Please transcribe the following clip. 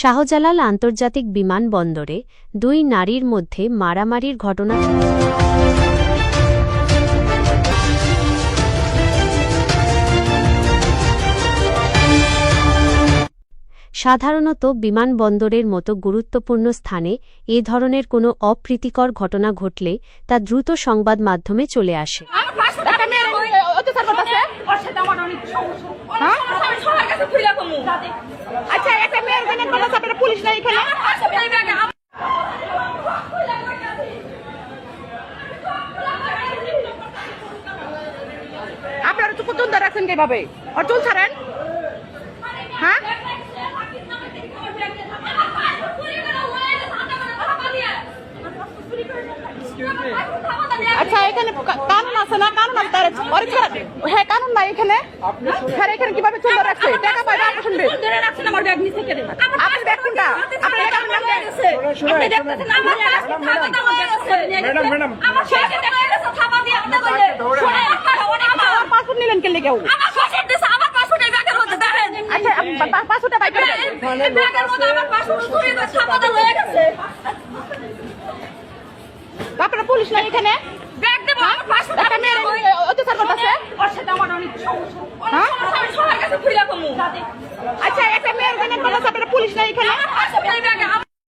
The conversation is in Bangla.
শাহজালাল আন্তর্জাতিক বিমানবন্দরে দুই নারীর মধ্যে মারামারির ঘটনা। সাধারণত বিমানবন্দরের মতো গুরুত্বপূর্ণ স্থানে এ ধরনের কোনো অপ্রীতিকর ঘটনা ঘটলে তা দ্রুত সংবাদ মাধ্যমে চলে আসে। আপনারা তো কত ধরে রাখছেন কিভাবে অচল ছাড়েন? হ্যাঁ, আচ্ছা এখানে কানুন আছে না? কানুন আছে তার হ্যাঁ কানুন নাই এখানে। স্যার এখানে কিভাবে চলে রাখছে? টাকা পাইবে আপনি শুনবেন ধরে রাখছেন আমার ব্যাগ নিচে কেটে আপনি ব্যাগ কোনটা? আপনি ব্যাগ নাম গেছে আপনি দেখতেছেন আমার খাতা হয়ে গেছে ম্যাডাম আমার শেষে দেখা গেছে থাপা দিয়ে আপনি বলে শুনে আমার পাসপোর্ট নিলেন কে লাগেও আমার শেষে দিছে আমার পাসপোর্টের ব্যাগের মধ্যে দেখেন। আচ্ছা পাসপোর্টটা বাইক করেন এই ব্যাগের মধ্যে আমার পাসপোর্ট চুরি করে ছাপা দেওয়া হয়ে গেছে। আপনারা পুলিশ নাই এখানে? ব্যাগ দেব আমার পাসপোর্ট একটা মেরে অত্যাচার করতেছে ওর সাথে আমার অনেক সমস্যা হ্যাঁ আমি সবার কাছে খুইলা কমু। আচ্ছা একটা মেয়ের জন্য আপনারা পুলিশ নাই এখানে?